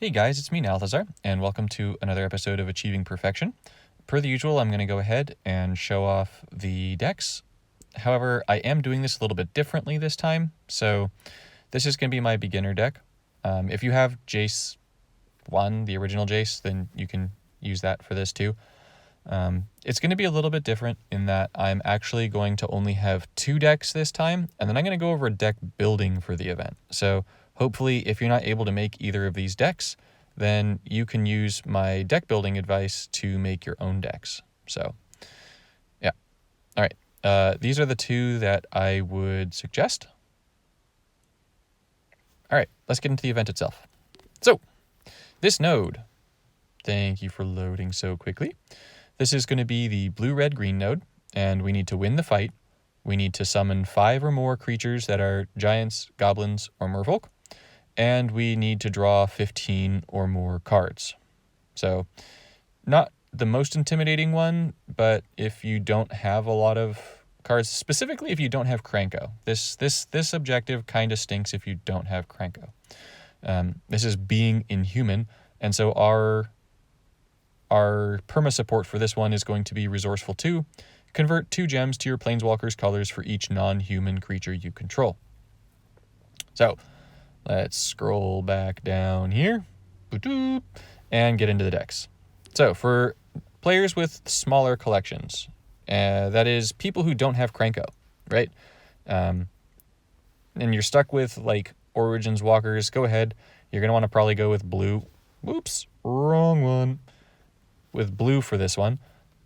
Hey guys, it's me, Nalthazar, and welcome to another episode of Achieving Perfection. Per the usual, I'm going to go ahead and show off the decks. However, I am doing this a little bit differently this time, so this is going to be my beginner deck. If you have Jace 1, the original Jace, then you can use that for this too. It's going to be a little bit different in that I'm actually going to only have 2 decks this time, and then I'm going to go over deck building for the event. So hopefully, if you're not able to make either of these decks, then you can use my deck building advice to make your own decks. So, yeah. All right. These are the 2 that I would suggest. All right, let's get into the event itself. So, this node, thank you for loading so quickly. This is going to be the blue-red-green node, and we need to win the fight. We need to summon 5 or more creatures that are giants, goblins, or merfolk, and we need to draw 15 or more cards. So, not the most intimidating one, but if you don't have a lot of cards, specifically if you don't have Kranko, this objective kind of stinks if you don't have Kranko. This is being inhuman, and so our perma support for this one is going to be Resourceful 2. Convert 2 gems to your Planeswalker's colors for each non-human creature you control. So, let's scroll back down here and get into the decks. So, for players with smaller collections, that is people who don't have Kranko, right? And you're stuck with like Origins Walkers, go ahead. You're going to want to probably go with blue. Whoops, wrong one. With blue for this one,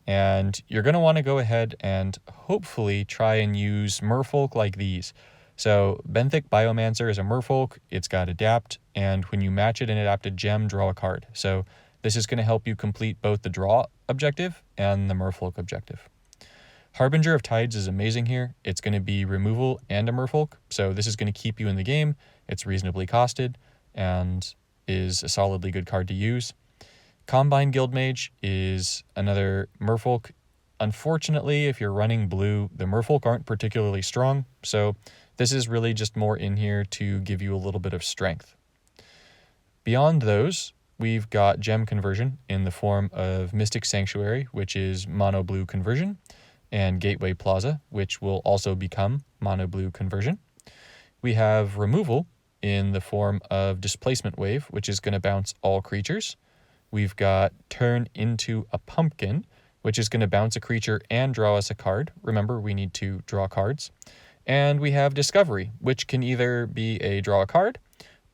and you're going to want to go ahead and hopefully try and use merfolk like these. So Benthic Biomancer is a merfolk, it's got adapt, and when you match it an adapted gem, draw a card. So this is going to help you complete both the draw objective and the merfolk objective. Harbinger of Tides is amazing here. It's going to be removal and a merfolk, so this is going to keep you in the game. It's reasonably costed and is a solidly good card to use. Combine Guildmage is another merfolk. Unfortunately, if you're running blue, the merfolk aren't particularly strong, so this is really just more in here to give you a little bit of strength. Beyond those, we've got gem conversion in the form of Mystic Sanctuary, which is mono blue conversion, and Gateway Plaza, which will also become mono blue conversion. We have removal in the form of Displacement Wave, which is going to bounce all creatures. We've got Turn into a Pumpkin, which is going to bounce a creature and draw us a card. Remember, we need to draw cards. And we have Discovery, which can either be a draw a card,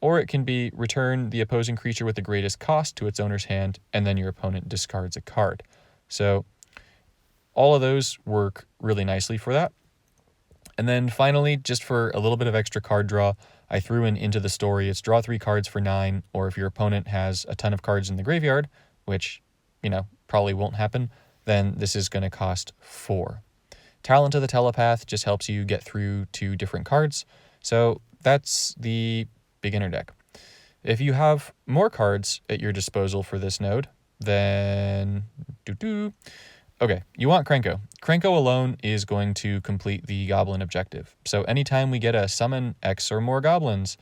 or it can be return the opposing creature with the greatest cost to its owner's hand, and then your opponent discards a card. So all of those work really nicely for that. And then finally, just for a little bit of extra card draw, I threw in Into the Story. It's draw 3 cards for 9, or if your opponent has a ton of cards in the graveyard, which, probably won't happen, then this is going to cost 4. Talent of the Telepath just helps you get through 2 different cards. So that's the beginner deck. If you have more cards at your disposal for this node, then okay, you want Kranko. Kranko alone is going to complete the goblin objective. So anytime we get a summon X or more goblins,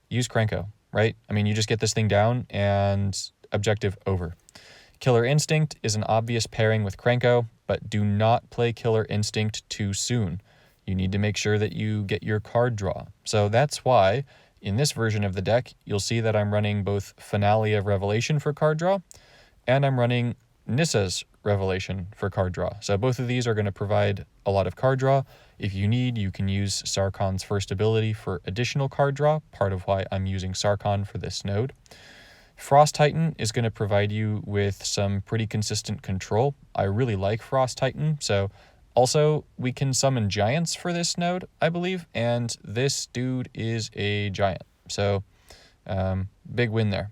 use Kranko, right? I mean, you just get this thing down and objective over. Killer Instinct is an obvious pairing with Kranko, but do not play Killer Instinct too soon. You need to make sure that you get your card draw. So that's why in this version of the deck, you'll see that I'm running both Finale of Revelation for card draw, and I'm running Nissa's Revelation for card draw. So both of these are going to provide a lot of card draw. If you need, you can use Sarkhan's first ability for additional card draw, part of why I'm using Sarkhan for this node. Frost Titan is going to provide you with some pretty consistent control. I really like Frost Titan, so also we can summon giants for this node, I believe, and this dude is a giant. So big win there.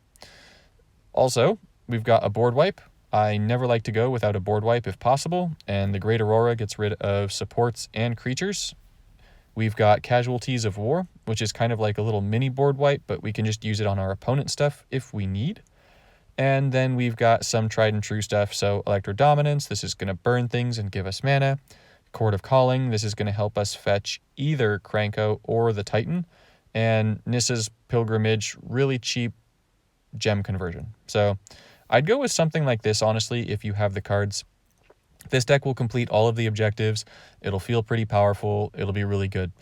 Also, we've got a board wipe. I never like to go without a board wipe if possible, and the Great Aurora gets rid of supports and creatures. We've got Casualties of War, which is kind of like a little mini board wipe, but we can just use it on our opponent stuff if we need. And then we've got some tried and true stuff, so Electro Dominance, this is going to burn things and give us mana. Court of Calling, this is going to help us fetch either Kranko or the Titan. And Nissa's Pilgrimage, really cheap gem conversion. So I'd go with something like this, honestly, if you have the cards. This deck will complete all of the objectives. It'll feel pretty powerful. It'll be really good.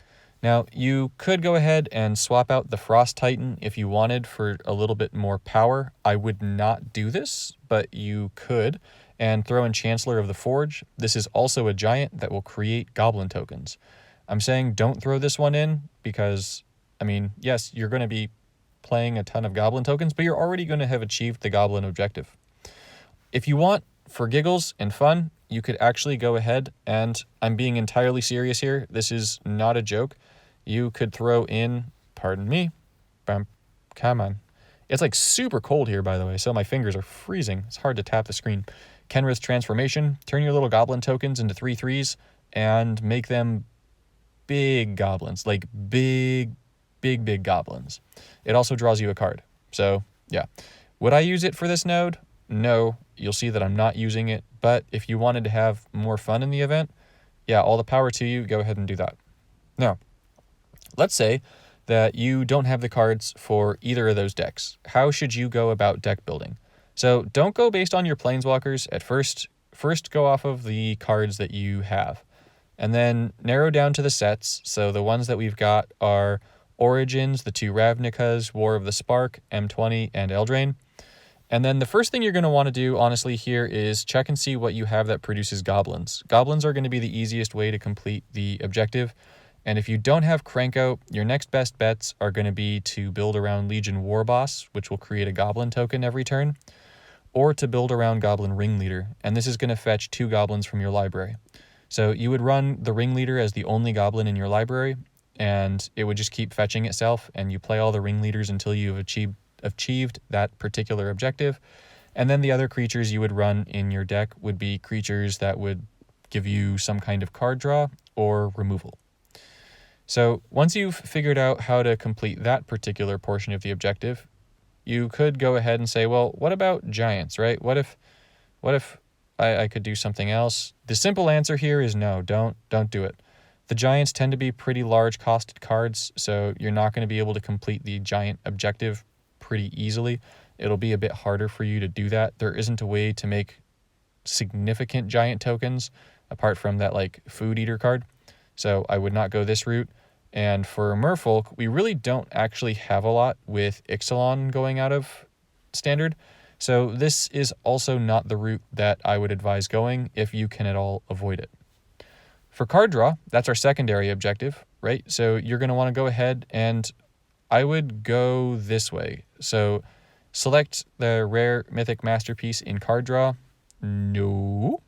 Now, you could go ahead and swap out the Frost Titan if you wanted for a little bit more power. I would not do this, but you could. And throw in Chancellor of the Forge. This is also a giant that will create goblin tokens. I'm saying don't throw this one in because, I mean, yes, you're going to be playing a ton of goblin tokens, but you're already going to have achieved the goblin objective. If you want, for giggles and fun, you could actually go ahead, and I'm being entirely serious here, this is not a joke, you could throw in, pardon me, come on. It's like super cold here, by the way, so my fingers are freezing. It's hard to tap the screen. Kenrith's Transformation, turn your little goblin tokens into 3/3s and make them big goblins, like big goblins. It also draws you a card. So yeah, would I use it for this node? No, you'll see that I'm not using it, but if you wanted to have more fun in the event, yeah, all the power to you, go ahead and do that. Now, let's say that you don't have the cards for either of those decks. How should you go about deck building? So don't go based on your planeswalkers at first. First go off of the cards that you have, and then narrow down to the sets. So the ones that we've got are Origins, the 2 Ravnicas, War of the Spark, M20, and Eldraine. And then the first thing you're going to want to do, honestly, here is check and see what you have that produces goblins. Goblins are going to be the easiest way to complete the objective. And if you don't have Krenko, your next best bets are going to be to build around Legion Warboss, which will create a goblin token every turn, or to build around Goblin Ringleader. And this is going to fetch 2 goblins from your library. So you would run the Ringleader as the only goblin in your library, and it would just keep fetching itself, and you play all the Ringleaders until you've achieved that particular objective. And then the other creatures you would run in your deck would be creatures that would give you some kind of card draw or removal. So once you've figured out how to complete that particular portion of the objective, you could go ahead and say, well, what about giants, right? What if I could do something else? The simple answer here is no, don't do it. The giants tend to be pretty large costed cards, so you're not going to be able to complete the giant objective pretty easily. It'll be a bit harder for you to do that. There isn't a way to make significant giant tokens apart from that like food eater card. So I would not go this route. And for Merfolk, we really don't actually have a lot with Ixalan going out of standard. So this is also not the route that I would advise going if you can at all avoid it. For card draw, that's our secondary objective, right? So you're going to want to go ahead and I would go this way. So select the rare mythic masterpiece in card draw. No.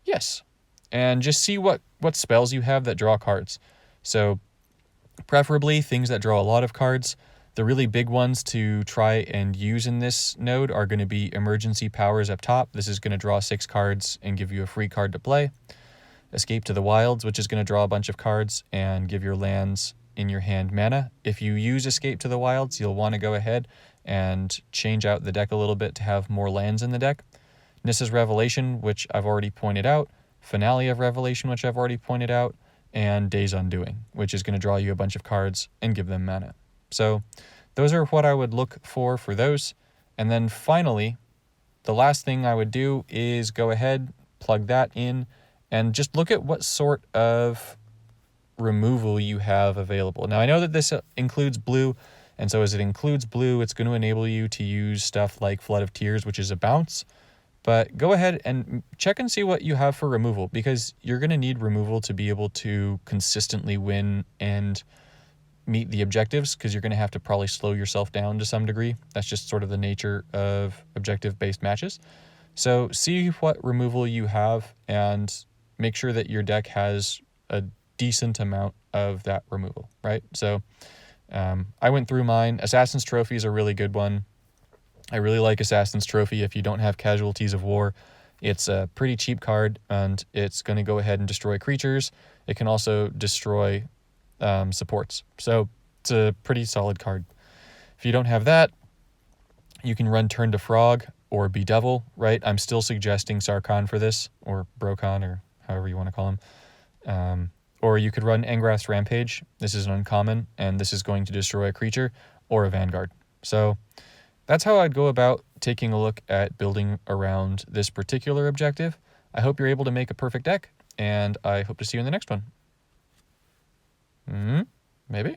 Yes. And just see what spells you have that draw cards. So preferably things that draw a lot of cards. The really big ones to try and use in this node are going to be Emergency Powers up top. This is going to draw 6 cards and give you a free card to play. Escape to the Wilds, which is going to draw a bunch of cards and give your lands in your hand mana. If you use Escape to the Wilds, you'll want to go ahead and change out the deck a little bit to have more lands in the deck. Nissa's Revelation, which I've already pointed out. Finale of Revelation, which I've already pointed out. And Day's Undoing, which is going to draw you a bunch of cards and give them mana. So those are what I would look for those. And then finally, the last thing I would do is go ahead, plug that in, and just look at what sort of removal you have available. Now, I know that this includes blue, and so as it includes blue, it's going to enable you to use stuff like Flood of Tears, which is a bounce. But go ahead and check and see what you have for removal, because you're going to need removal to be able to consistently win and meet the objectives, because you're going to have to probably slow yourself down to some degree. That's just sort of the nature of objective-based matches. So see what removal you have and make sure that your deck has a decent amount of that removal, right? So I went through mine. Assassin's Trophy is a really good one. I really like Assassin's Trophy if you don't have Casualties of War. It's a pretty cheap card, and it's going to go ahead and destroy creatures. It can also destroy supports. So it's a pretty solid card. If you don't have that, you can run Turn to Frog or Bedevil, right? I'm still suggesting Sarkhan for this, or Brokhan, or however you want to call him. Or you could run Engrath's Rampage. This is an uncommon, and this is going to destroy a creature or a Vanguard. So that's how I'd go about taking a look at building around this particular objective. I hope you're able to make a perfect deck, and I hope to see you in the next one. Maybe?